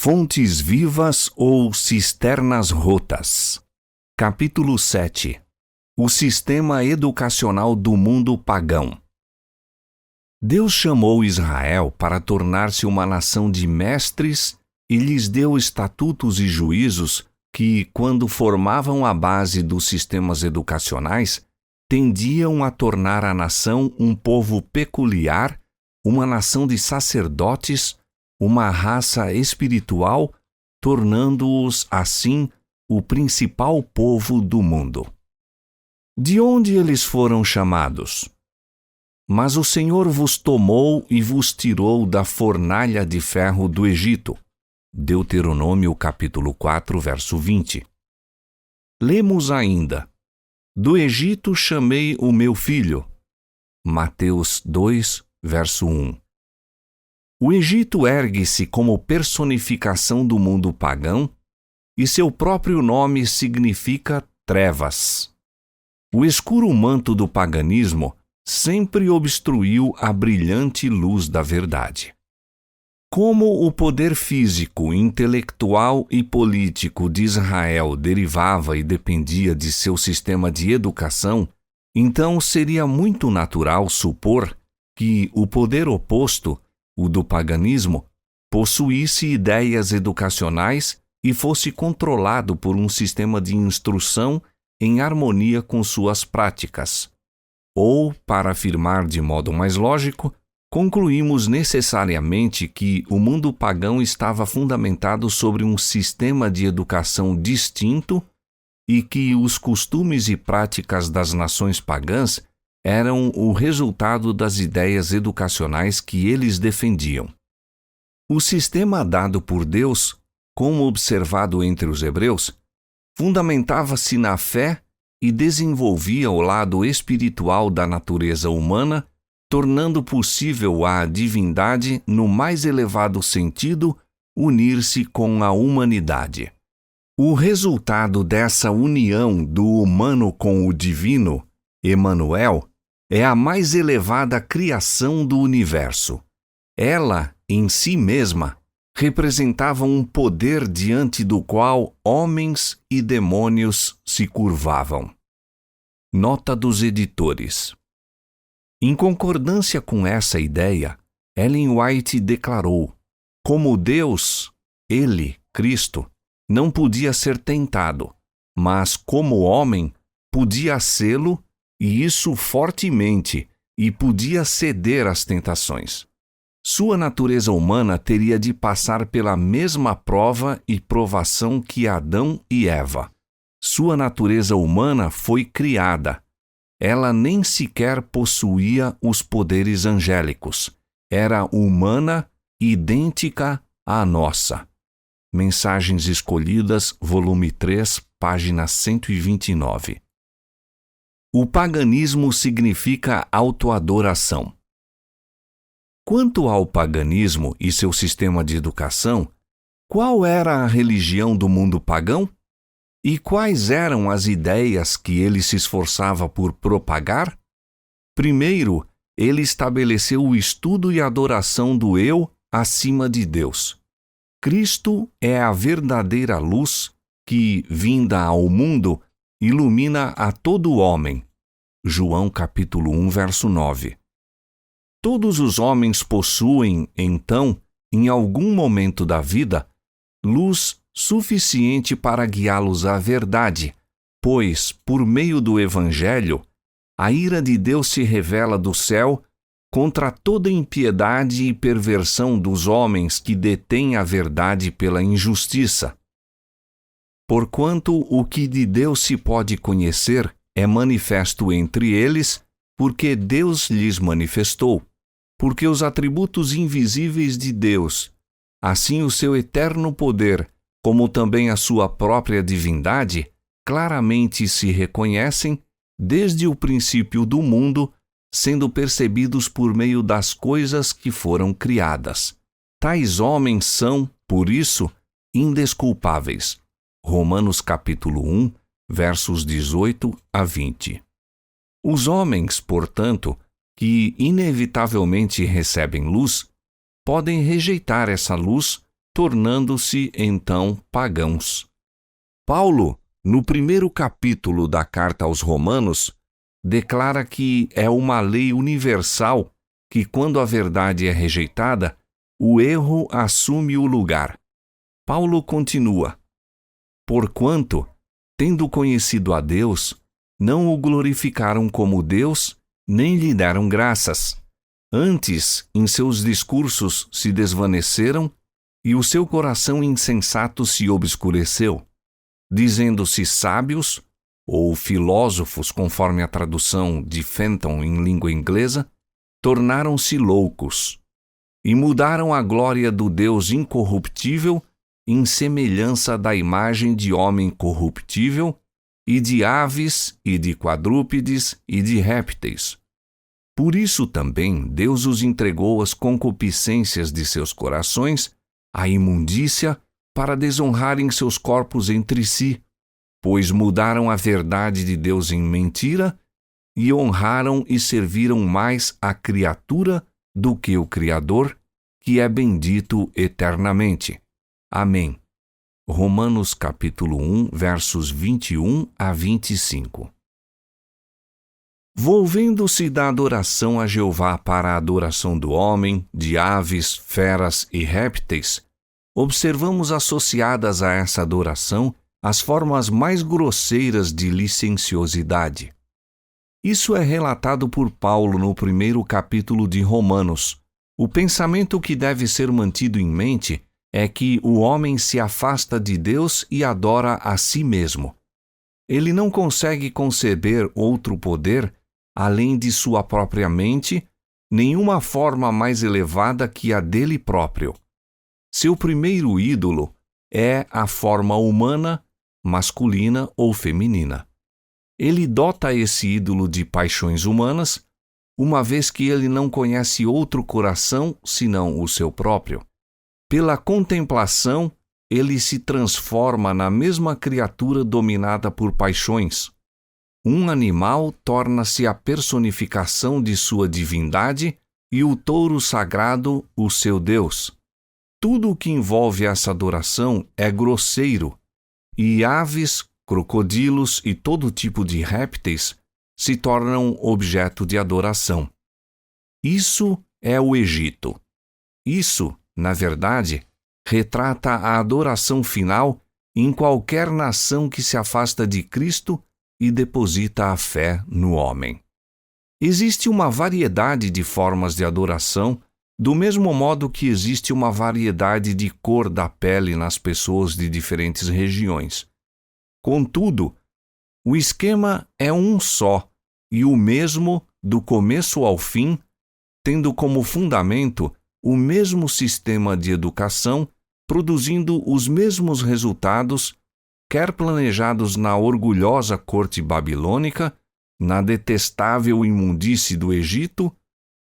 Fontes vivas ou cisternas rotas. Capítulo 7. O sistema educacional do mundo pagão. Deus chamou Israel para tornar-se uma nação de mestres e lhes deu estatutos e juízos que, quando formavam a base dos sistemas educacionais, tendiam a tornar a nação um povo peculiar, uma nação de sacerdotes, uma raça espiritual, tornando-os, assim, o principal povo do mundo. De onde eles foram chamados? Mas o Senhor vos tomou e vos tirou da fornalha de ferro do Egito. Deuteronômio capítulo 4, verso 20. Lemos ainda: do Egito chamei o meu filho. Mateus 2, verso 1. O Egito ergue-se como personificação do mundo pagão e seu próprio nome significa trevas. O escuro manto do paganismo sempre obstruiu a brilhante luz da verdade. Como o poder físico, intelectual e político de Israel derivava e dependia de seu sistema de educação, então seria muito natural supor que o poder oposto, o do paganismo, possuísse ideias educacionais e fosse controlado por um sistema de instrução em harmonia com suas práticas. Ou, para afirmar de modo mais lógico, concluímos necessariamente que o mundo pagão estava fundamentado sobre um sistema de educação distinto e que os costumes e práticas das nações pagãs eram o resultado das ideias educacionais que eles defendiam. O sistema dado por Deus, como observado entre os hebreus, fundamentava-se na fé e desenvolvia o lado espiritual da natureza humana, tornando possível à divindade, no mais elevado sentido, unir-se com a humanidade. O resultado dessa união do humano com o divino, Emanuel, é a mais elevada criação do universo. Ela, em si mesma, representava um poder diante do qual homens e demônios se curvavam. Nota dos editores. Em concordância com essa ideia, Ellen White declarou: como Deus, ele, Cristo, não podia ser tentado, mas como homem, podia sê-lo, e isso fortemente, e podia ceder às tentações. Sua natureza humana teria de passar pela mesma prova e provação que Adão e Eva. Sua natureza humana foi criada. Ela nem sequer possuía os poderes angélicos. Era humana, idêntica à nossa. Mensagens Escolhidas, volume 3, página 129. O paganismo significa autoadoração. Quanto ao paganismo e seu sistema de educação, qual era a religião do mundo pagão? E quais eram as ideias que ele se esforçava por propagar? Primeiro, ele estabeleceu o estudo e adoração do eu acima de Deus. Cristo é a verdadeira luz que, vinda ao mundo, ilumina a todo homem. João capítulo 1, verso 9. Todos os homens possuem, então, em algum momento da vida, luz suficiente para guiá-los à verdade, pois, por meio do Evangelho, a ira de Deus se revela do céu contra toda impiedade e perversão dos homens que detêm a verdade pela injustiça. Porquanto o que de Deus se pode conhecer é manifesto entre eles, porque Deus lhes manifestou. Porque os atributos invisíveis de Deus, assim o seu eterno poder, como também a sua própria divindade, claramente se reconhecem desde o princípio do mundo, sendo percebidos por meio das coisas que foram criadas. Tais homens são, por isso, indesculpáveis. Romanos capítulo 1, versos 18 a 20. Os homens, portanto, que inevitavelmente recebem luz, podem rejeitar essa luz tornando-se então pagãos. Paulo, no primeiro capítulo da carta aos Romanos, declara que é uma lei universal que, quando a verdade é rejeitada, o erro assume o lugar. Paulo continua: porquanto, tendo conhecido a Deus, não o glorificaram como Deus, nem lhe deram graças. Antes, em seus discursos se desvaneceram, e o seu coração insensato se obscureceu. Dizendo-se sábios, ou filósofos, conforme a tradução de Fenton em língua inglesa, tornaram-se loucos, e mudaram a glória do Deus incorruptível em semelhança da imagem de homem corruptível, e de aves, e de quadrúpedes, e de répteis. Por isso também Deus os entregou às concupiscências de seus corações, à imundícia, para desonrarem seus corpos entre si, pois mudaram a verdade de Deus em mentira, e honraram e serviram mais a criatura do que o Criador, que é bendito eternamente. Amém. Romanos capítulo 1, versos 21 a 25. Volvendo-se da adoração a Jeová para a adoração do homem, de aves, feras e répteis, observamos associadas a essa adoração as formas mais grosseiras de licenciosidade. Isso é relatado por Paulo no primeiro capítulo de Romanos. O pensamento que deve ser mantido em mente é que o homem se afasta de Deus e adora a si mesmo. Ele não consegue conceber outro poder além de sua própria mente, nenhuma forma mais elevada que a dele próprio. Seu primeiro ídolo é a forma humana, masculina ou feminina. Ele dota esse ídolo de paixões humanas, uma vez que ele não conhece outro coração senão o seu próprio. Pela contemplação, ele se transforma na mesma criatura dominada por paixões. Um animal torna-se a personificação de sua divindade e o touro sagrado o seu Deus. Tudo o que envolve essa adoração é grosseiro, e aves, crocodilos e todo tipo de répteis se tornam objeto de adoração. Isso é o Egito. Isso, na verdade, retrata a adoração final em qualquer nação que se afasta de Cristo e deposita a fé no homem. Existe uma variedade de formas de adoração, do mesmo modo que existe uma variedade de cor da pele nas pessoas de diferentes regiões. Contudo, o esquema é um só e o mesmo do começo ao fim, tendo como fundamento o mesmo sistema de educação, produzindo os mesmos resultados, quer planejados na orgulhosa corte babilônica, na detestável imundície do Egito,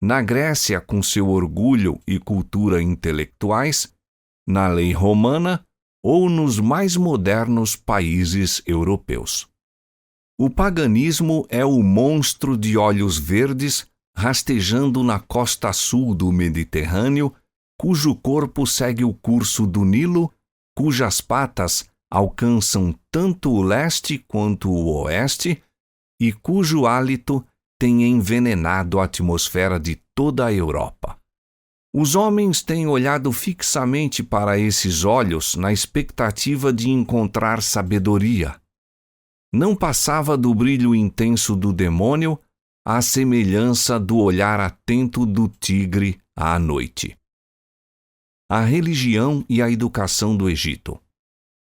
na Grécia com seu orgulho e cultura intelectuais, na lei romana ou nos mais modernos países europeus. O paganismo é o monstro de olhos verdes rastejando na costa sul do Mediterrâneo, cujo corpo segue o curso do Nilo, cujas patas alcançam tanto o leste quanto o oeste e cujo hálito tem envenenado a atmosfera de toda a Europa. Os homens têm olhado fixamente para esses olhos na expectativa de encontrar sabedoria. Não passava do brilho intenso do demônio à semelhança do olhar atento do tigre à noite. A religião e a educação do Egito.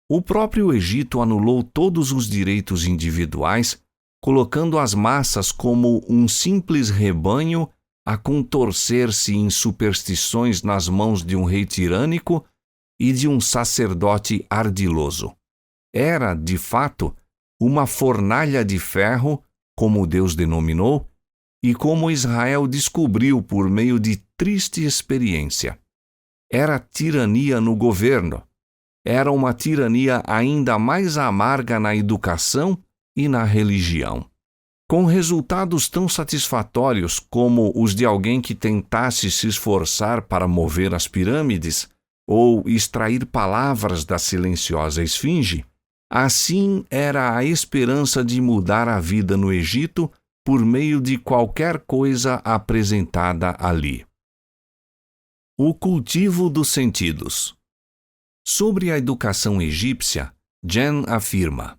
O próprio Egito anulou todos os direitos individuais, colocando as massas como um simples rebanho a contorcer-se em superstições nas mãos de um rei tirânico e de um sacerdote ardiloso. Era, de fato, uma fornalha de ferro, como Deus denominou, e como Israel descobriu por meio de triste experiência. Era tirania no governo. Era uma tirania ainda mais amarga na educação e na religião. Com resultados tão satisfatórios como os de alguém que tentasse se esforçar para mover as pirâmides, ou extrair palavras da silenciosa esfinge, assim era a esperança de mudar a vida no Egito por meio de qualquer coisa apresentada ali. O cultivo dos sentidos. Sobre a educação egípcia, Jen afirma: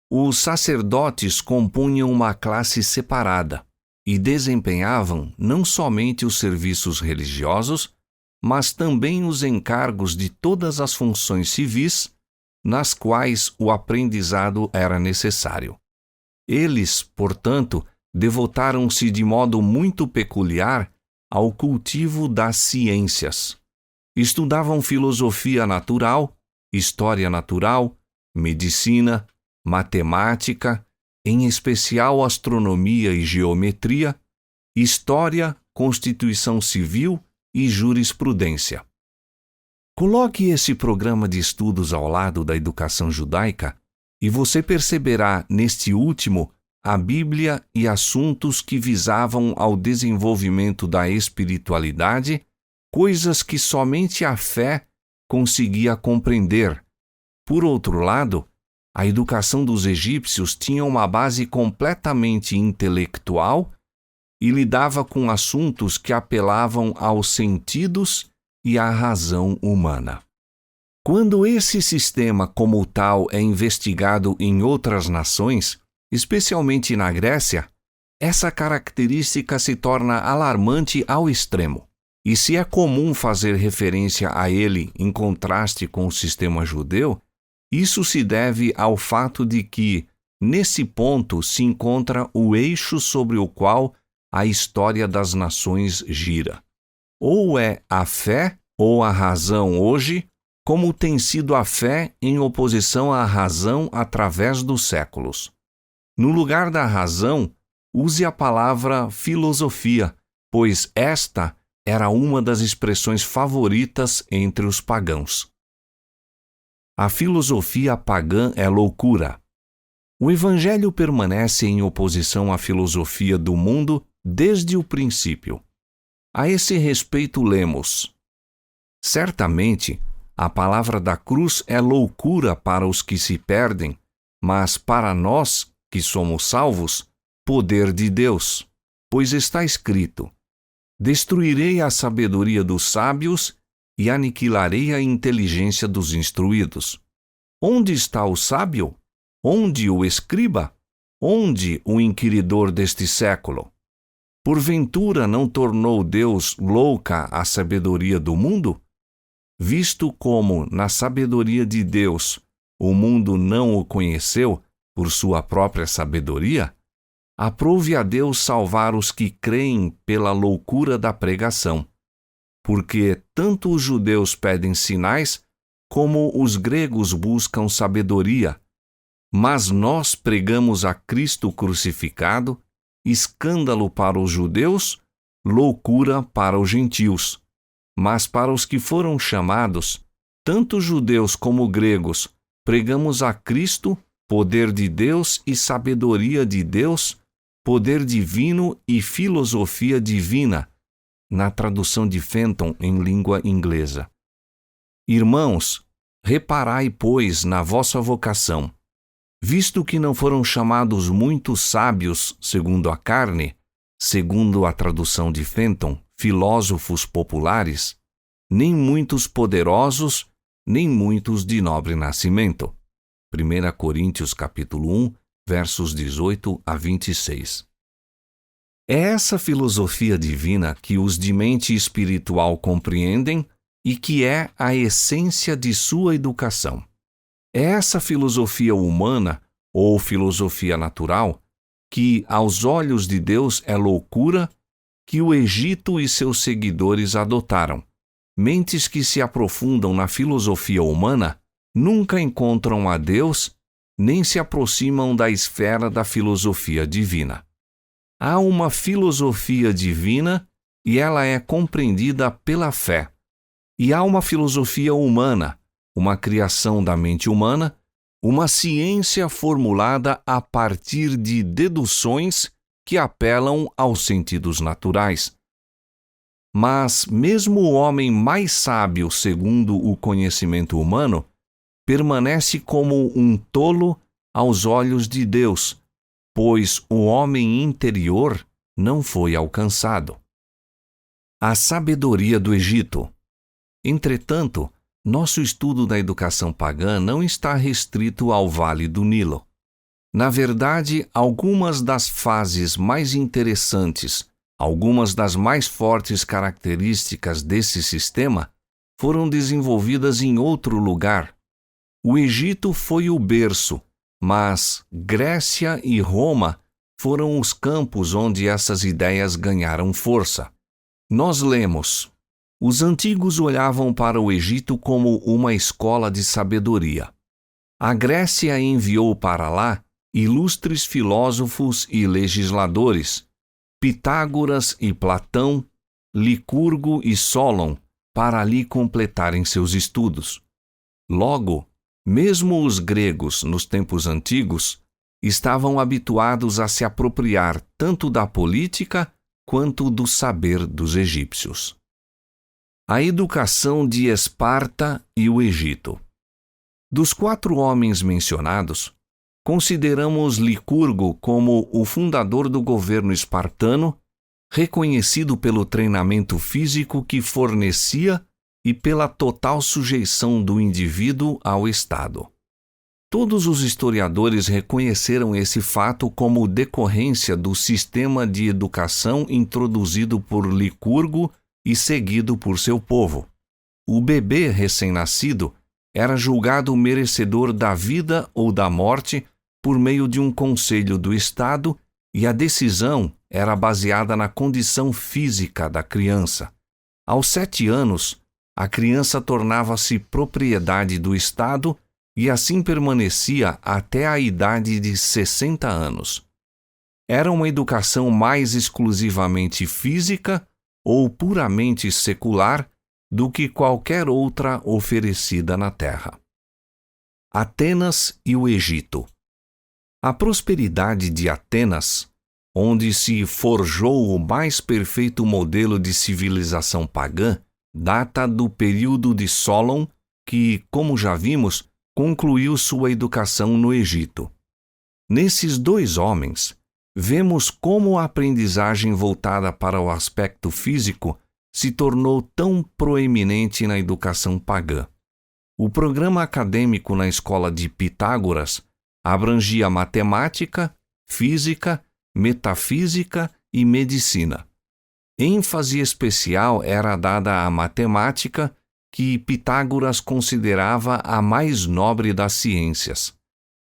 os sacerdotes compunham uma classe separada e desempenhavam não somente os serviços religiosos, mas também os encargos de todas as funções civis nas quais o aprendizado era necessário. Eles, portanto, devotaram-se de modo muito peculiar ao cultivo das ciências. Estudavam filosofia natural, história natural, medicina, matemática, em especial astronomia e geometria, história, constituição civil e jurisprudência. Coloque esse programa de estudos ao lado da educação judaica e você perceberá neste último a Bíblia e assuntos que visavam ao desenvolvimento da espiritualidade, coisas que somente a fé conseguia compreender. Por outro lado, a educação dos egípcios tinha uma base completamente intelectual e lidava com assuntos que apelavam aos sentidos e à razão humana. Quando esse sistema como tal é investigado em outras nações, especialmente na Grécia, essa característica se torna alarmante ao extremo. E se é comum fazer referência a ele em contraste com o sistema judeu, isso se deve ao fato de que, nesse ponto, se encontra o eixo sobre o qual a história das nações gira. Ou é a fé ou a razão hoje, como tem sido a fé em oposição à razão através dos séculos. No lugar da razão, use a palavra filosofia, pois esta era uma das expressões favoritas entre os pagãos. A filosofia pagã é loucura. O Evangelho permanece em oposição à filosofia do mundo desde o princípio. A esse respeito lemos: certamente, a palavra da cruz é loucura para os que se perdem, mas para nós, que somos salvos, poder de Deus. Pois está escrito: destruirei a sabedoria dos sábios e aniquilarei a inteligência dos instruídos. Onde está o sábio? Onde o escriba? Onde o inquiridor deste século? Porventura não tornou Deus louca a sabedoria do mundo? Visto como, na sabedoria de Deus, o mundo não o conheceu por sua própria sabedoria, aprove a Deus salvar os que creem pela loucura da pregação. Porque tanto os judeus pedem sinais, como os gregos buscam sabedoria. Mas nós pregamos a Cristo crucificado, escândalo para os judeus, loucura para os gentios. Mas para os que foram chamados, tanto judeus como gregos, pregamos a Cristo, poder de Deus e sabedoria de Deus, poder divino e filosofia divina, na tradução de Fenton em língua inglesa. Irmãos, reparai, pois, na vossa vocação. Visto que não foram chamados muitos sábios segundo a carne, segundo a tradução de Fenton, filósofos populares, nem muitos poderosos, nem muitos de nobre nascimento. 1 Coríntios capítulo 1, versos 18 a 26. É essa filosofia divina que os de mente espiritual compreendem e que é a essência de sua educação. É essa filosofia humana, ou filosofia natural, que, aos olhos de Deus, é loucura, que o Egito e seus seguidores adotaram. Mentes que se aprofundam na filosofia humana nunca encontram a Deus, nem se aproximam da esfera da filosofia divina. Há uma filosofia divina e ela é compreendida pela fé. E há uma filosofia humana, uma criação da mente humana, uma ciência formulada a partir de deduções que apelam aos sentidos naturais. Mas mesmo o homem mais sábio, segundo o conhecimento humano, permanece como um tolo aos olhos de Deus, pois o homem interior não foi alcançado. A sabedoria do Egito. Entretanto, nosso estudo da educação pagã não está restrito ao Vale do Nilo. Na verdade, algumas das fases mais interessantes, algumas das mais fortes características desse sistema foram desenvolvidas em outro lugar. O Egito foi o berço, mas Grécia e Roma foram os campos onde essas ideias ganharam força. Nós lemos: os antigos olhavam para o Egito como uma escola de sabedoria. A Grécia enviou para lá ilustres filósofos e legisladores, Pitágoras e Platão, Licurgo e Solon, para ali completarem seus estudos. Logo, mesmo os gregos, nos tempos antigos, estavam habituados a se apropriar tanto da política quanto do saber dos egípcios. A educação de Esparta e o Egito. Dos 4 homens mencionados, consideramos Licurgo como o fundador do governo espartano, reconhecido pelo treinamento físico que fornecia e pela total sujeição do indivíduo ao Estado. Todos os historiadores reconheceram esse fato como decorrência do sistema de educação introduzido por Licurgo e seguido por seu povo. O bebê recém-nascido era julgado merecedor da vida ou da morte por meio de um conselho do Estado, e a decisão era baseada na condição física da criança. Aos 7 anos, a criança tornava-se propriedade do Estado e assim permanecia até a idade de 60 anos. Era uma educação mais exclusivamente física ou puramente secular do que qualquer outra oferecida na Terra. Atenas e o Egito. A prosperidade de Atenas, onde se forjou o mais perfeito modelo de civilização pagã, data do período de Solon, que, como já vimos, concluiu sua educação no Egito. Nesses 2 homens, vemos como a aprendizagem voltada para o aspecto físico se tornou tão proeminente na educação pagã. O programa acadêmico na escola de Pitágoras abrangia matemática, física, metafísica e medicina. ênfase especial era dada à matemática, que Pitágoras considerava a mais nobre das ciências.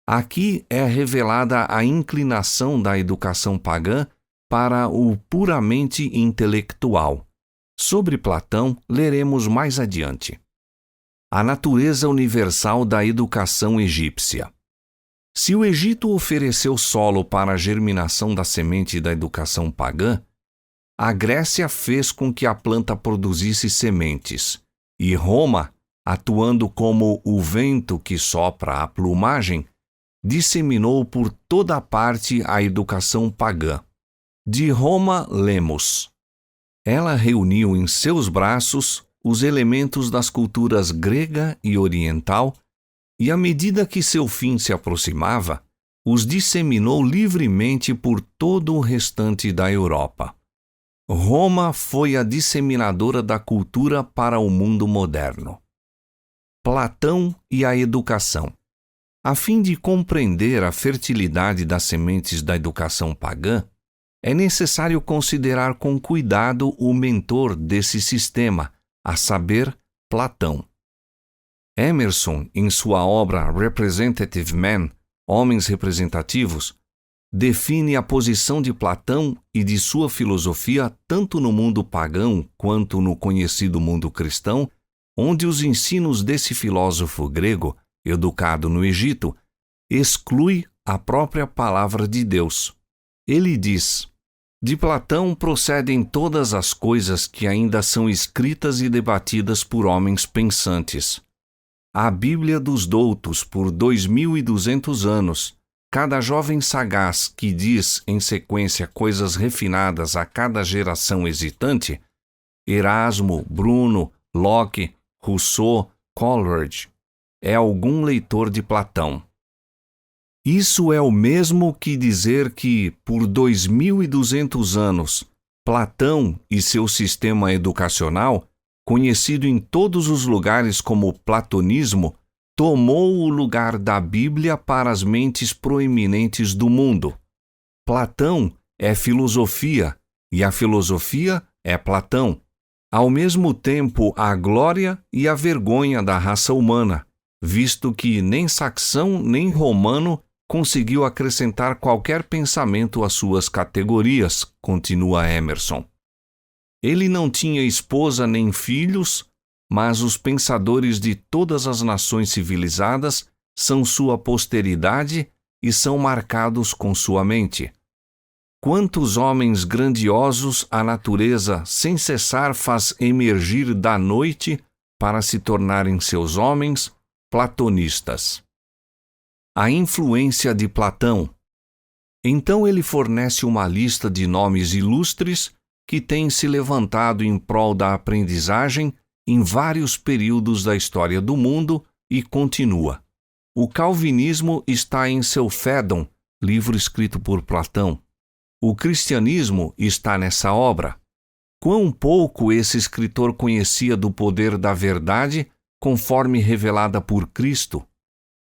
Aqui é revelada a inclinação da educação pagã para o puramente intelectual. Sobre Platão, leremos mais adiante. A natureza universal da educação egípcia. Se o Egito ofereceu solo para a germinação da semente da educação pagã, a Grécia fez com que a planta produzisse sementes, e Roma, atuando como o vento que sopra a plumagem, disseminou por toda parte a educação pagã. De Roma lemos: ela reuniu em seus braços os elementos das culturas grega e oriental, e à medida que seu fim se aproximava, os disseminou livremente por todo o restante da Europa. Roma foi a disseminadora da cultura para o mundo moderno. Platão e a educação. A fim de compreender a fertilidade das sementes da educação pagã, é necessário considerar com cuidado o mentor desse sistema, a saber, Platão. Emerson, em sua obra Representative Men, Homens Representativos, define a posição de Platão e de sua filosofia tanto no mundo pagão quanto no conhecido mundo cristão, onde os ensinos desse filósofo grego, educado no Egito, exclui a própria palavra de Deus. Ele diz: de Platão procedem todas as coisas que ainda são escritas e debatidas por homens pensantes. A Bíblia dos doutos por 2.200 anos, cada jovem sagaz que diz em sequência coisas refinadas a cada geração hesitante, Erasmo, Bruno, Locke, Rousseau, Coleridge é algum leitor de Platão. Isso é o mesmo que dizer que, por 2.200 anos, Platão e seu sistema educacional, conhecido em todos os lugares como platonismo, tomou o lugar da Bíblia para as mentes proeminentes do mundo. Platão é filosofia e a filosofia é Platão. Ao mesmo tempo, a glória e a vergonha da raça humana, visto que nem saxão nem romano conseguiu acrescentar qualquer pensamento às suas categorias, continua Emerson. Ele não tinha esposa nem filhos, mas os pensadores de todas as nações civilizadas são sua posteridade e são marcados com sua mente. Quantos homens grandiosos a natureza sem cessar faz emergir da noite para se tornarem seus homens platonistas. A influência de Platão. Então ele fornece uma lista de nomes ilustres que têm se levantado em prol da aprendizagem em vários períodos da história do mundo e continua. O calvinismo está em seu Fédon, livro escrito por Platão. O cristianismo está nessa obra. Quão pouco esse escritor conhecia do poder da verdade conforme revelada por Cristo.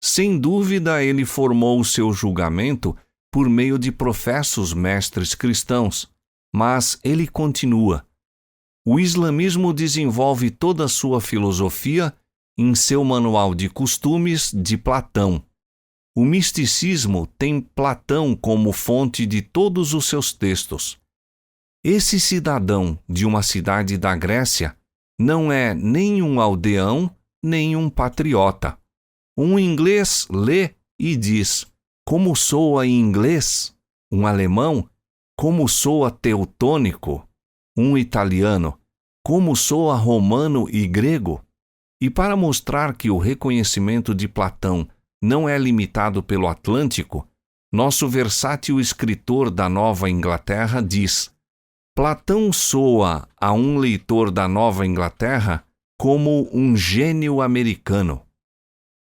Sem dúvida, ele formou o seu julgamento por meio de professos mestres cristãos, mas ele continua. O islamismo desenvolve toda a sua filosofia em seu manual de costumes de Platão. O misticismo tem Platão como fonte de todos os seus textos. Esse cidadão de uma cidade da Grécia não é nem um aldeão, nem um patriota. Um inglês lê e diz, como soa em inglês? Um alemão, como soa teutônico? Um italiano, como soa romano e grego? E para mostrar que o reconhecimento de Platão não é limitado pelo Atlântico, nosso versátil escritor da Nova Inglaterra diz: Platão soa a um leitor da Nova Inglaterra como um gênio americano.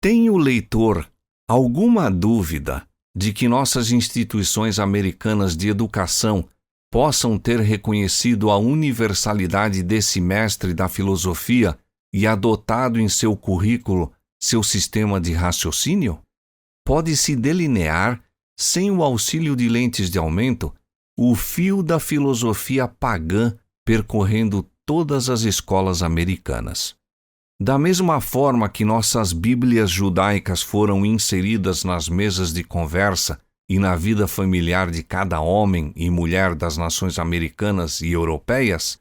Tem o leitor alguma dúvida de que nossas instituições americanas de educação possam ter reconhecido a universalidade desse mestre da filosofia e adotado em seu currículo seu sistema de raciocínio? Pode-se delinear, sem o auxílio de lentes de aumento, o fio da filosofia pagã percorrendo todas as escolas americanas. Da mesma forma que nossas Bíblias judaicas foram inseridas nas mesas de conversa e na vida familiar de cada homem e mulher das nações americanas e europeias,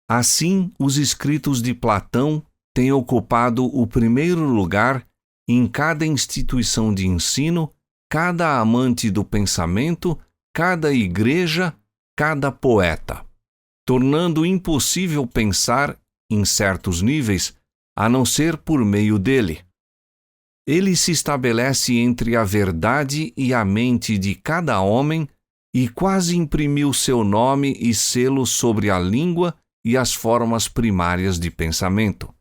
assim os escritos de Platão têm ocupado o primeiro lugar em cada instituição de ensino, cada amante do pensamento, cada igreja, cada poeta, tornando impossível pensar, em certos níveis, a não ser por meio dele. Ele se estabelece entre a verdade e a mente de cada homem e quase imprimiu seu nome e selo sobre a língua e as formas primárias de pensamento.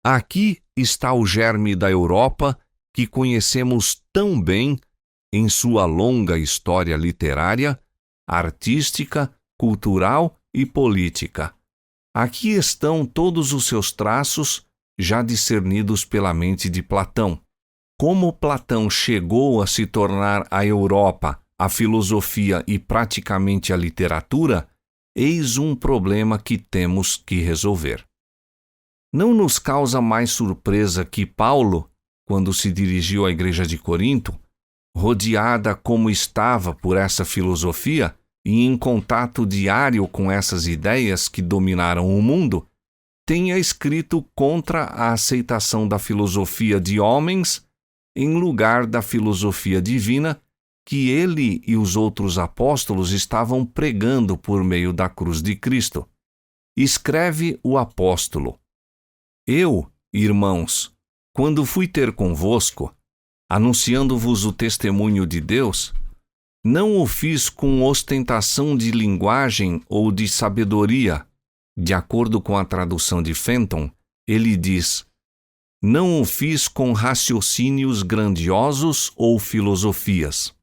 Aqui está o germe da Europa que conhecemos tão bem em sua longa história literária, artística, cultural e política. Aqui estão todos os seus traços já discernidos pela mente de Platão. Como Platão chegou a se tornar a Europa, a filosofia e praticamente a literatura, eis um problema que temos que resolver. Não nos causa mais surpresa que Paulo, quando se dirigiu à igreja de Corinto, rodeada como estava por essa filosofia e em contato diário com essas ideias que dominaram o mundo, tenha escrito contra a aceitação da filosofia de homens em lugar da filosofia divina que ele e os outros apóstolos estavam pregando por meio da cruz de Cristo. Escreve o apóstolo: Eu, irmãos, quando fui ter convosco, anunciando-vos o testemunho de Deus, não o fiz com ostentação de linguagem ou de sabedoria, De acordo com a tradução de Fenton, ele diz: "Não o fiz com raciocínios grandiosos ou filosofias,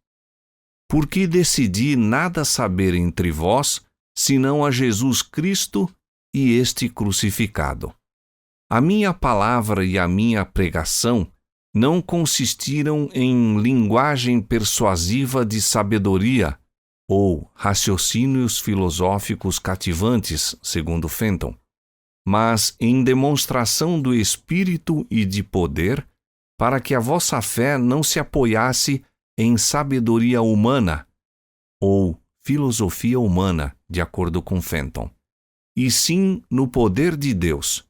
porque decidi nada saber entre vós, senão a Jesus Cristo e este crucificado. A minha palavra e a minha pregação não consistiram em linguagem persuasiva de sabedoria ou raciocínios filosóficos cativantes, segundo Fenton, mas em demonstração do Espírito e de poder, para que a vossa fé não se apoiasse em sabedoria humana ou filosofia humana, de acordo com Fenton, e sim no poder de Deus."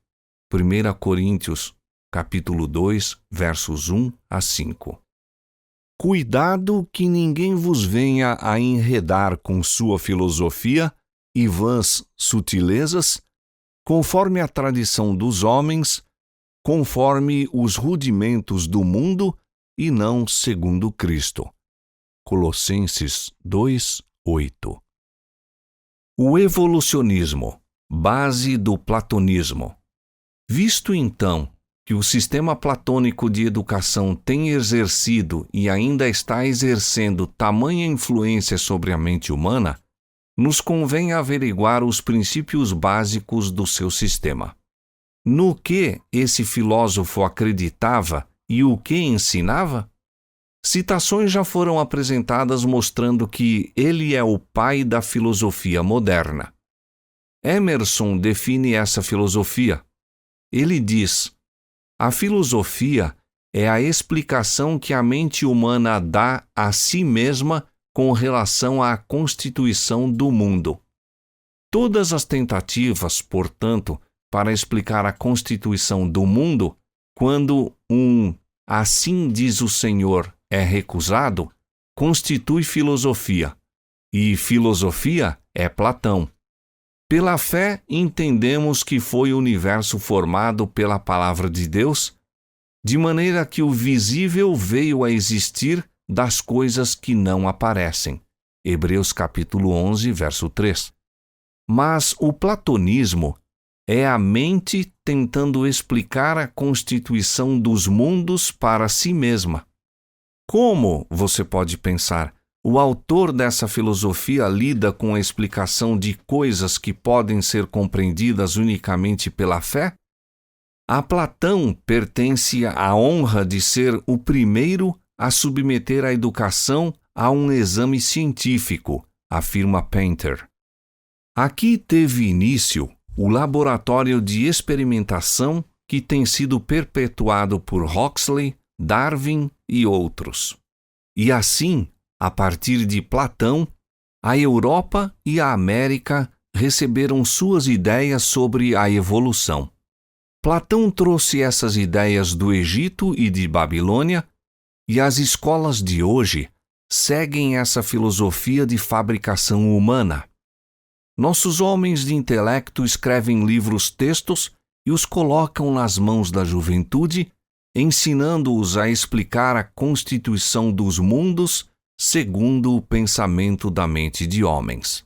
1 Coríntios, capítulo 2, versos 1 a 5. Cuidado que ninguém vos venha a enredar com sua filosofia e vãs sutilezas, conforme a tradição dos homens, conforme os rudimentos do mundo e não segundo Cristo. Colossenses 2, 8. O evolucionismo, base do platonismo. Visto então que o sistema platônico de educação tem exercido e ainda está exercendo tamanha influência sobre a mente humana, nos convém averiguar os princípios básicos do seu sistema. No que esse filósofo acreditava e o que ensinava? Citações já foram apresentadas mostrando que ele é o pai da filosofia moderna. Emerson define essa filosofia. Ele diz: "A filosofia é a explicação que a mente humana dá a si mesma com relação à constituição do mundo. Todas as tentativas, portanto, para explicar a constituição do mundo, quando assim diz o Senhor é recusado, constitui filosofia, e filosofia é Platão. Pela fé, entendemos que foi o universo formado pela palavra de Deus, de maneira que o visível veio a existir das coisas que não aparecem." Hebreus capítulo 11, verso 3. Mas o platonismo é a mente tentando explicar a constituição dos mundos para si mesma. Como, você pode pensar, o autor dessa filosofia lida com a explicação de coisas que podem ser compreendidas unicamente pela fé? A Platão pertence a honra de ser o primeiro a submeter a educação a um exame científico, afirma Painter. Aqui teve início o laboratório de experimentação que tem sido perpetuado por Huxley, Darwin e outros. E assim, a partir de Platão, a Europa e a América receberam suas ideias sobre a evolução. Platão trouxe essas ideias do Egito e de Babilônia, e as escolas de hoje seguem essa filosofia de fabricação humana. Nossos homens de intelecto escrevem livros-textos e os colocam nas mãos da juventude, ensinando-os a explicar a constituição dos mundos segundo o pensamento da mente de homens.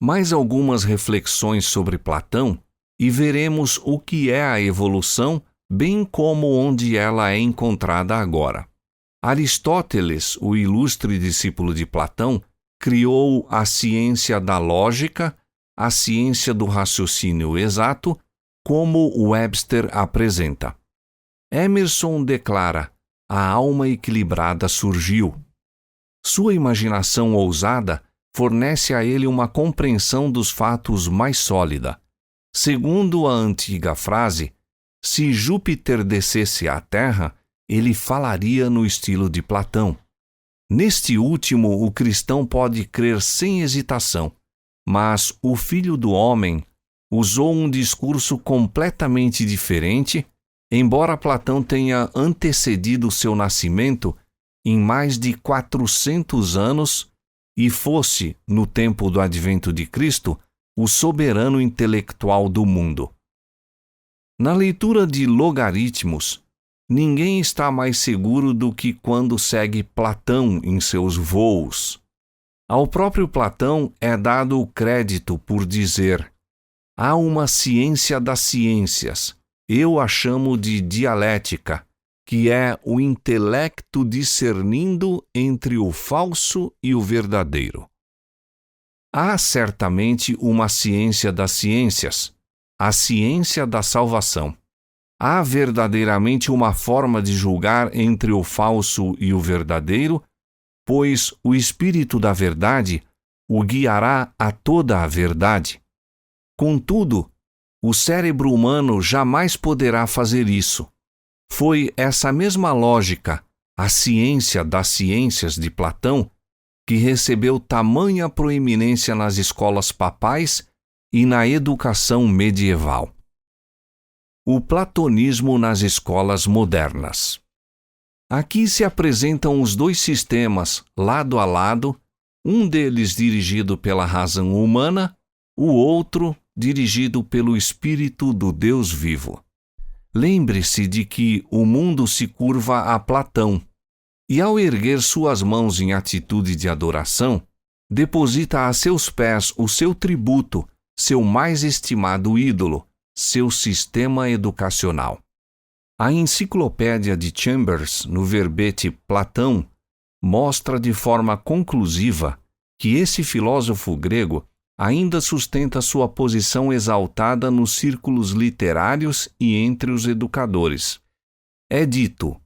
Mais algumas reflexões sobre Platão e veremos o que é a evolução, bem como onde ela é encontrada agora. Aristóteles, o ilustre discípulo de Platão, criou a ciência da lógica, a ciência do raciocínio exato, como Webster apresenta. Emerson declara: "A alma equilibrada surgiu." Sua imaginação ousada fornece a ele uma compreensão dos fatos mais sólida. Segundo a antiga frase, se Júpiter descesse à Terra, ele falaria no estilo de Platão. Neste último, o cristão pode crer sem hesitação, mas o Filho do Homem usou um discurso completamente diferente, embora Platão tenha antecedido seu nascimento em mais de 400 anos e fosse, no tempo do advento de Cristo, o soberano intelectual do mundo. Na leitura de logaritmos, ninguém está mais seguro do que quando segue Platão em seus voos. Ao próprio Platão é dado o crédito por dizer: Há uma ciência das ciências, eu a chamo de dialética, que é o intelecto discernindo entre o falso e o verdadeiro. Há certamente uma ciência das ciências, a ciência da salvação. Há verdadeiramente uma forma de julgar entre o falso e o verdadeiro, pois o Espírito da Verdade o guiará a toda a verdade. Contudo, o cérebro humano jamais poderá fazer isso. Foi essa mesma lógica, a ciência das ciências de Platão, que recebeu tamanha proeminência nas escolas papais e na educação medieval. O platonismo nas escolas modernas. Aqui se apresentam os dois sistemas, lado a lado, um deles dirigido pela razão humana, o outro dirigido pelo Espírito do Deus vivo. Lembre-se de que o mundo se curva a Platão, e ao erguer suas mãos em atitude de adoração, deposita a seus pés o seu tributo, seu mais estimado ídolo, seu sistema educacional. A enciclopédia de Chambers, no verbete Platão, mostra de forma conclusiva que esse filósofo grego ainda sustenta sua posição exaltada nos círculos literários e entre os educadores. É dito,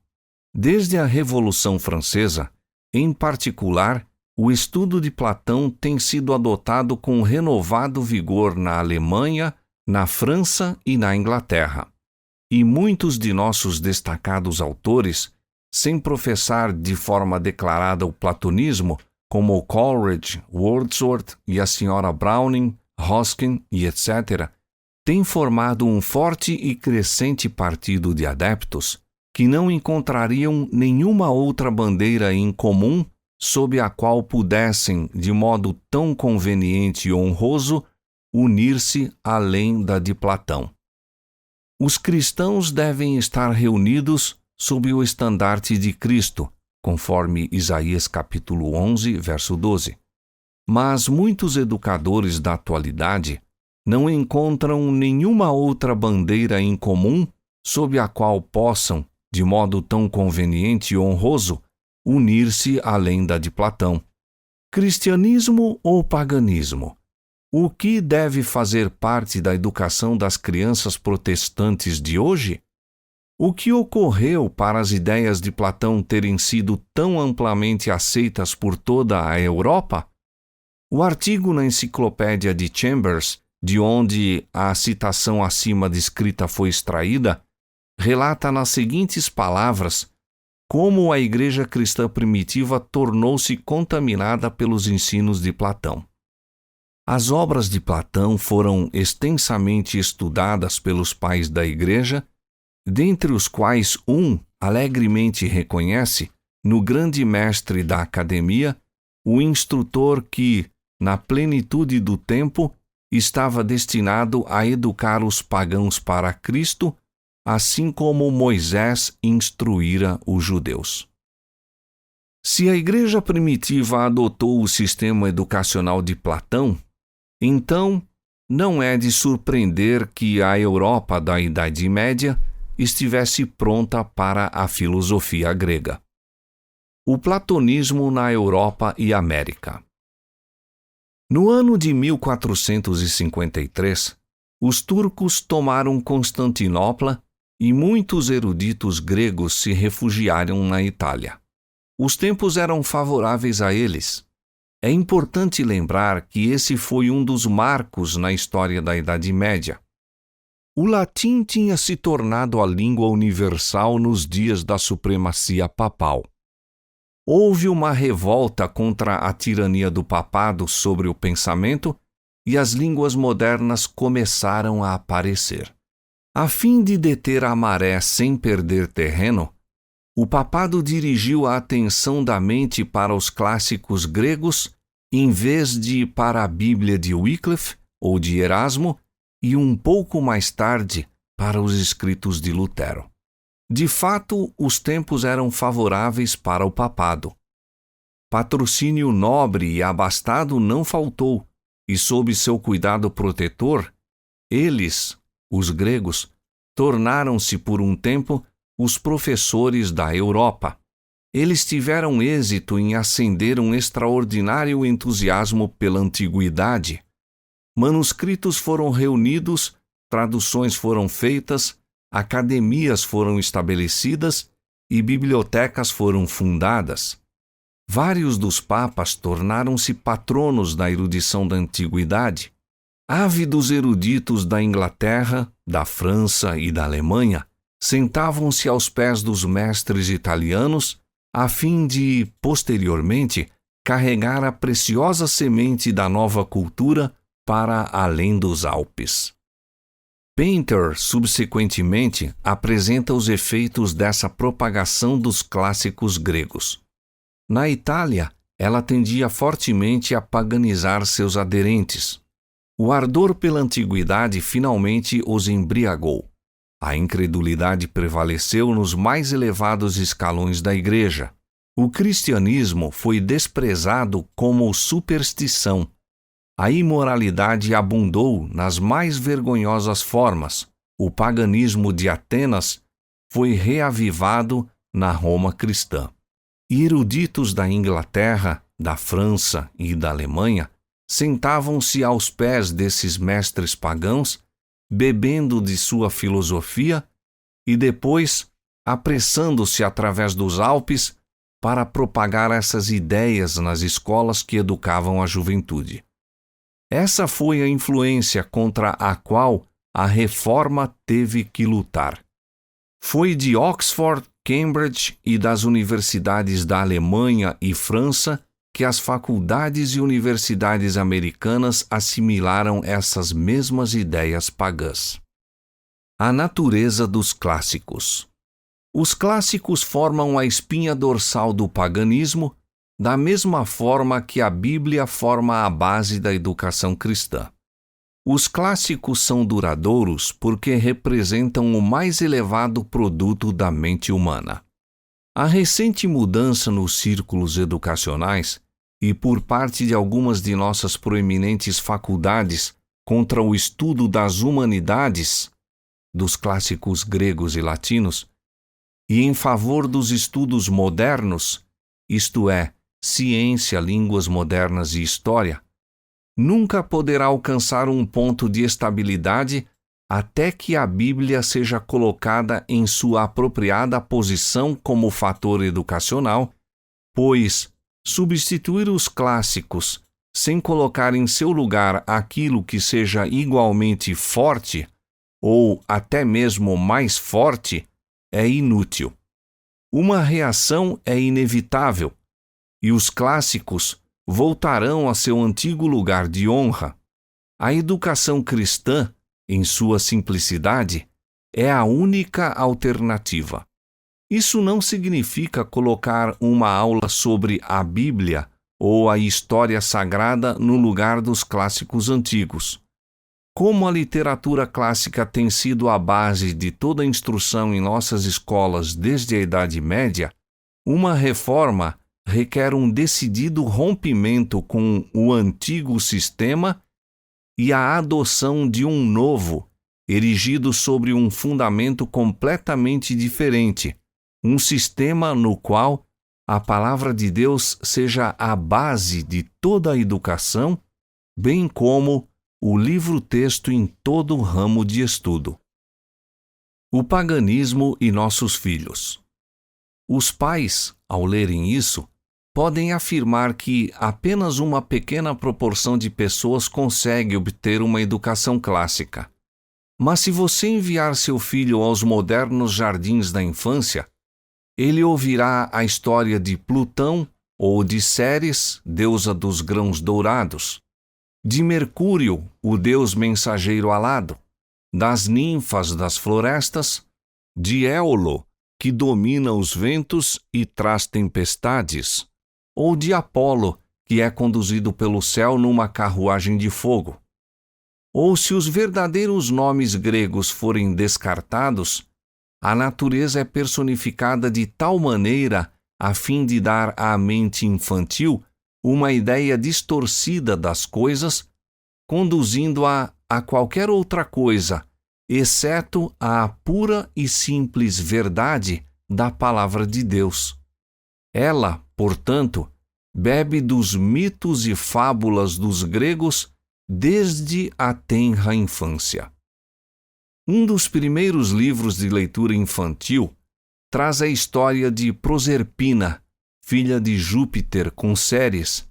desde a Revolução Francesa, em particular, o estudo de Platão tem sido adotado com renovado vigor na Alemanha, na França e na Inglaterra. E muitos de nossos destacados autores, sem professar de forma declarada o platonismo, como Coleridge, Wordsworth e a senhora Browning, Ruskin e etc., têm formado um forte e crescente partido de adeptos que não encontrariam nenhuma outra bandeira em comum sob a qual pudessem, de modo tão conveniente e honroso, unir-se além da de Platão. Os cristãos devem estar reunidos sob o estandarte de Cristo, conforme Isaías capítulo 11, verso 12. Mas muitos educadores da atualidade não encontram nenhuma outra bandeira em comum sob a qual possam, de modo tão conveniente e honroso, unir-se além da de Platão. Cristianismo ou paganismo? O que deve fazer parte da educação das crianças protestantes de hoje? O que ocorreu para as ideias de Platão terem sido tão amplamente aceitas por toda a Europa? O artigo na enciclopédia de Chambers, de onde a citação acima descrita foi extraída, relata nas seguintes palavras como a igreja cristã primitiva tornou-se contaminada pelos ensinos de Platão. As obras de Platão foram extensamente estudadas pelos pais da igreja, dentre os quais um alegremente reconhece, no grande mestre da academia, o instrutor que, na plenitude do tempo, estava destinado a educar os pagãos para Cristo, assim como Moisés instruíra os judeus. Se a igreja primitiva adotou o sistema educacional de Platão, então não é de surpreender que a Europa da Idade Média estivesse pronta para a filosofia grega. O platonismo na Europa e América. No ano de 1453, os turcos tomaram Constantinopla e muitos eruditos gregos se refugiaram na Itália. Os tempos eram favoráveis a eles. É importante lembrar que esse foi um dos marcos na história da Idade Média. O latim tinha se tornado a língua universal nos dias da supremacia papal. Houve uma revolta contra a tirania do papado sobre o pensamento e as línguas modernas começaram a aparecer. A fim de deter a maré sem perder terreno, o papado dirigiu a atenção da mente para os clássicos gregos em vez de para a Bíblia de Wycliffe ou de Erasmo, e um pouco mais tarde para os escritos de Lutero. De fato, os tempos eram favoráveis para o papado. Patrocínio nobre e abastado não faltou, e sob seu cuidado protetor, Eles, os gregos, tornaram-se por um tempo os professores da Europa. Eles tiveram êxito em acender um extraordinário entusiasmo pela antiguidade. Manuscritos foram reunidos, traduções foram feitas, academias foram estabelecidas e bibliotecas foram fundadas. Vários dos papas tornaram-se patronos da erudição da antiguidade. Ávidos eruditos da Inglaterra, da França e da Alemanha sentavam-se aos pés dos mestres italianos a fim de, posteriormente, carregar a preciosa semente da nova cultura para além dos Alpes. Painter, subsequentemente, apresenta os efeitos dessa propagação dos clássicos gregos. Na Itália, ela tendia fortemente a paganizar seus aderentes. O ardor pela antiguidade finalmente os embriagou. A incredulidade prevaleceu nos mais elevados escalões da Igreja. O cristianismo foi desprezado como superstição. A imoralidade abundou nas mais vergonhosas formas. O paganismo de Atenas foi reavivado na Roma cristã. E eruditos da Inglaterra, da França e da Alemanha sentavam-se aos pés desses mestres pagãos, bebendo de sua filosofia e depois apressando-se através dos Alpes para propagar essas ideias nas escolas que educavam a juventude. Essa foi a influência contra a qual a Reforma teve que lutar. Foi de Oxford, Cambridge e das universidades da Alemanha e França que as faculdades e universidades americanas assimilaram essas mesmas ideias pagãs. A natureza dos clássicos. Os clássicos formam a espinha dorsal do paganismo, da mesma forma que a Bíblia forma a base da educação cristã. Os clássicos são duradouros porque representam o mais elevado produto da mente humana. A recente mudança nos círculos educacionais e por parte de algumas de nossas proeminentes faculdades contra o estudo das humanidades, dos clássicos gregos e latinos, e em favor dos estudos modernos, isto é, ciência, línguas modernas e história, nunca poderá alcançar um ponto de estabilidade até que a Bíblia seja colocada em sua apropriada posição como fator educacional, pois substituir os clássicos sem colocar em seu lugar aquilo que seja igualmente forte ou até mesmo mais forte é inútil. Uma reação é inevitável e os clássicos voltarão a seu antigo lugar de honra. A educação cristã, em sua simplicidade, é a única alternativa. Isso não significa colocar uma aula sobre a Bíblia ou a história sagrada no lugar dos clássicos antigos. Como a literatura clássica tem sido a base de toda a instrução em nossas escolas desde a Idade Média, uma reforma requer um decidido rompimento com o antigo sistema e a adoção de um novo, erigido sobre um fundamento completamente diferente, um sistema no qual a palavra de Deus seja a base de toda a educação, bem como o livro-texto em todo o ramo de estudo. O paganismo e nossos filhos. Os pais, ao lerem isso, podem afirmar que apenas uma pequena proporção de pessoas consegue obter uma educação clássica. Mas se você enviar seu filho aos modernos jardins da infância, ele ouvirá a história de Plutão ou de Ceres, deusa dos grãos dourados, de Mercúrio, o deus mensageiro alado, das ninfas das florestas, de Éolo, que domina os ventos e traz tempestades, ou de Apolo, que é conduzido pelo céu numa carruagem de fogo. Ou se os verdadeiros nomes gregos forem descartados, a natureza é personificada de tal maneira a fim de dar à mente infantil uma ideia distorcida das coisas, conduzindo-a a qualquer outra coisa, exceto a pura e simples verdade da palavra de Deus. Ela, portanto, bebe dos mitos e fábulas dos gregos desde a tenra infância. Um dos primeiros livros de leitura infantil traz a história de Proserpina, filha de Júpiter com Ceres,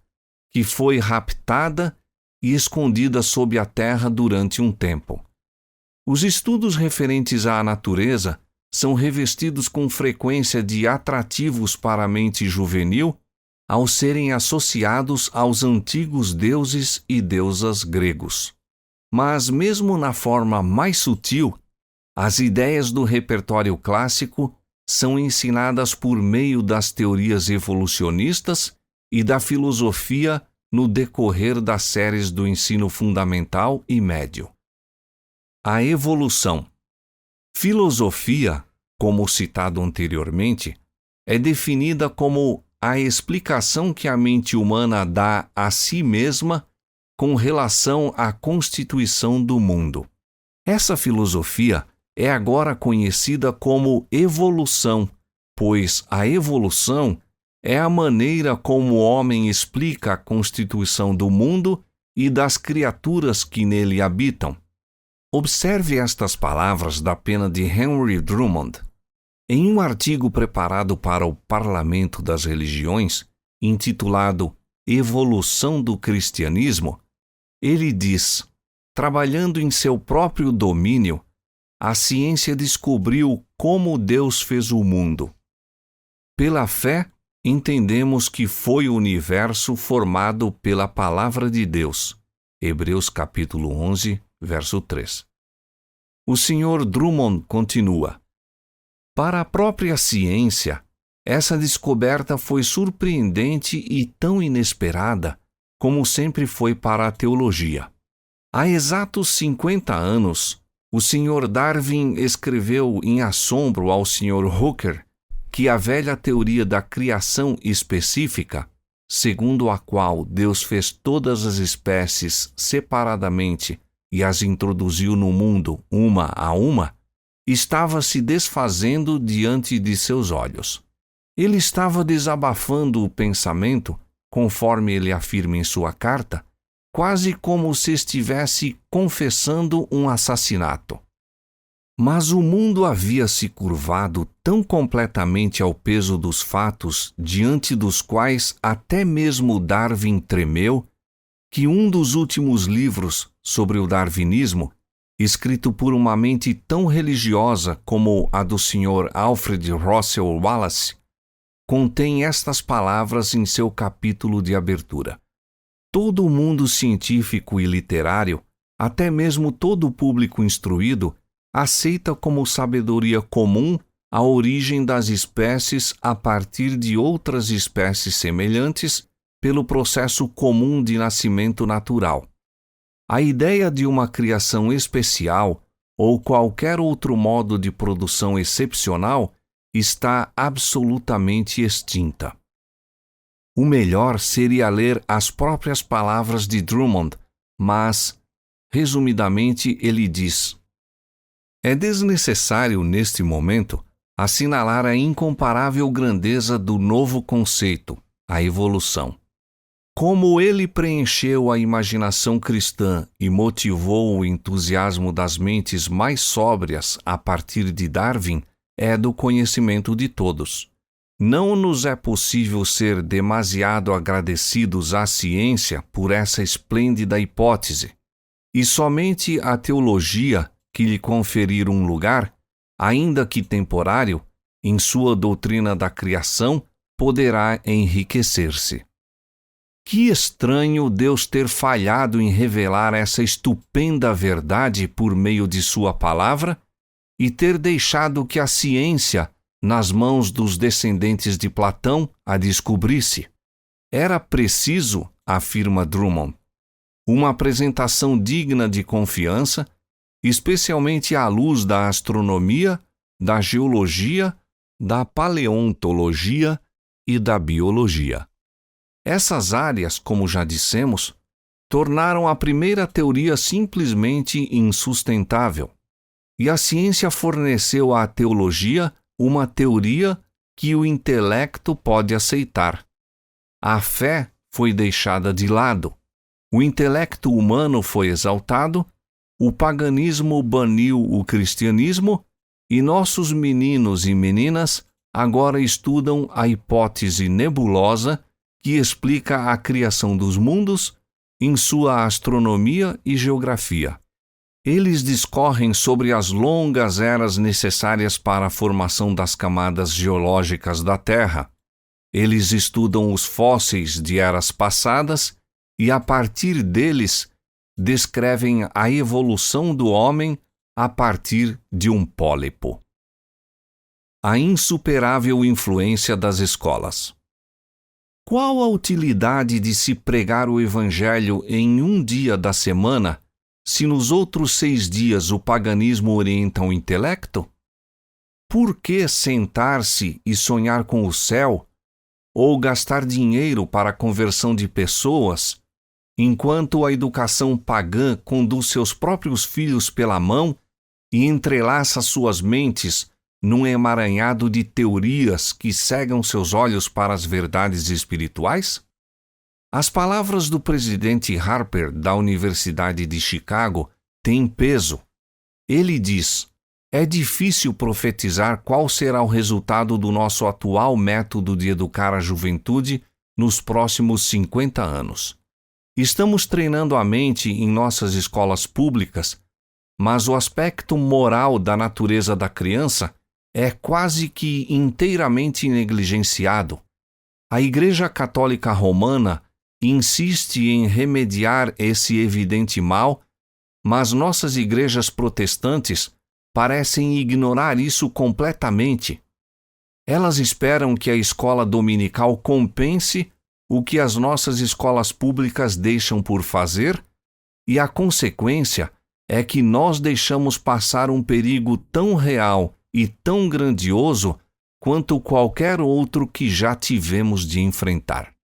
que foi raptada e escondida sob a terra durante um tempo. Os estudos referentes à natureza são revestidos com frequência de atrativos para a mente juvenil ao serem associados aos antigos deuses e deusas gregos. Mas mesmo na forma mais sutil, as ideias do repertório clássico são ensinadas por meio das teorias evolucionistas e da filosofia no decorrer das séries do ensino fundamental e médio. A evolução. Filosofia, como citado anteriormente, é definida como a explicação que a mente humana dá a si mesma com relação à constituição do mundo. Essa filosofia é agora conhecida como evolução, pois a evolução é a maneira como o homem explica a constituição do mundo e das criaturas que nele habitam. Observe estas palavras da pena de Henry Drummond. Em um artigo preparado para o Parlamento das Religiões, intitulado Evolução do Cristianismo, ele diz: trabalhando em seu próprio domínio, a ciência descobriu como Deus fez o mundo. Pela fé, entendemos que foi o universo formado pela Palavra de Deus. Hebreus capítulo 11, verso 3. O Sr. Drummond continua: para a própria ciência, essa descoberta foi surpreendente e tão inesperada como sempre foi para a teologia. Há exatos 50 anos, o Sr. Darwin escreveu em assombro ao Sr. Hooker que a velha teoria da criação específica, segundo a qual Deus fez todas as espécies separadamente e as introduziu no mundo uma a uma, estava se desfazendo diante de seus olhos. Ele estava desabafando o pensamento, conforme ele afirma em sua carta, quase como se estivesse confessando um assassinato. Mas o mundo havia se curvado tão completamente ao peso dos fatos diante dos quais até mesmo Darwin tremeu, que um dos últimos livros sobre o darwinismo, escrito por uma mente tão religiosa como a do Sr. Alfred Russel Wallace, contém estas palavras em seu capítulo de abertura. Todo o mundo científico e literário, até mesmo todo o público instruído, aceita como sabedoria comum a origem das espécies a partir de outras espécies semelhantes pelo processo comum de nascimento natural. A ideia de uma criação especial ou qualquer outro modo de produção excepcional está absolutamente extinta. O melhor seria ler as próprias palavras de Drummond, mas, resumidamente, ele diz: é desnecessário, neste momento, assinalar a incomparável grandeza do novo conceito, a evolução. Como ele preencheu a imaginação cristã e motivou o entusiasmo das mentes mais sóbrias a partir de Darwin, é do conhecimento de todos. Não nos é possível ser demasiado agradecidos à ciência por essa esplêndida hipótese, e somente a teologia, que lhe conferir um lugar, ainda que temporário, em sua doutrina da criação, poderá enriquecer-se. Que estranho Deus ter falhado em revelar essa estupenda verdade por meio de sua palavra e ter deixado que a ciência, nas mãos dos descendentes de Platão, a descobrisse. Era preciso, afirma Drummond, uma apresentação digna de confiança, especialmente à luz da astronomia, da geologia, da paleontologia e da biologia. Essas áreas, como já dissemos, tornaram a primeira teoria simplesmente insustentável. E a ciência forneceu à teologia uma teoria que o intelecto pode aceitar. A fé foi deixada de lado. O intelecto humano foi exaltado, o paganismo baniu o cristianismo e nossos meninos e meninas agora estudam a hipótese nebulosa que explica a criação dos mundos em sua astronomia e geografia. Eles discorrem sobre as longas eras necessárias para a formação das camadas geológicas da Terra. Eles estudam os fósseis de eras passadas e, a partir deles, descrevem a evolução do homem a partir de um pólipo. A insuperável influência das escolas. Qual a utilidade de se pregar o Evangelho em um dia da semana, se nos outros 6 dias o paganismo orienta o intelecto? Por que sentar-se e sonhar com o céu, ou gastar dinheiro para a conversão de pessoas, enquanto a educação pagã conduz seus próprios filhos pela mão e entrelaça suas mentes num emaranhado de teorias que cegam seus olhos para as verdades espirituais? As palavras do presidente Harper da Universidade de Chicago têm peso. Ele diz: é difícil profetizar qual será o resultado do nosso atual método de educar a juventude nos próximos 50 anos. Estamos treinando a mente em nossas escolas públicas, mas o aspecto moral da natureza da criança é quase que inteiramente negligenciado. A Igreja Católica Romana insiste em remediar esse evidente mal, mas nossas igrejas protestantes parecem ignorar isso completamente. Elas esperam que a escola dominical compense o que as nossas escolas públicas deixam por fazer, e a consequência é que nós deixamos passar um perigo tão real e tão grandioso quanto qualquer outro que já tivemos de enfrentar.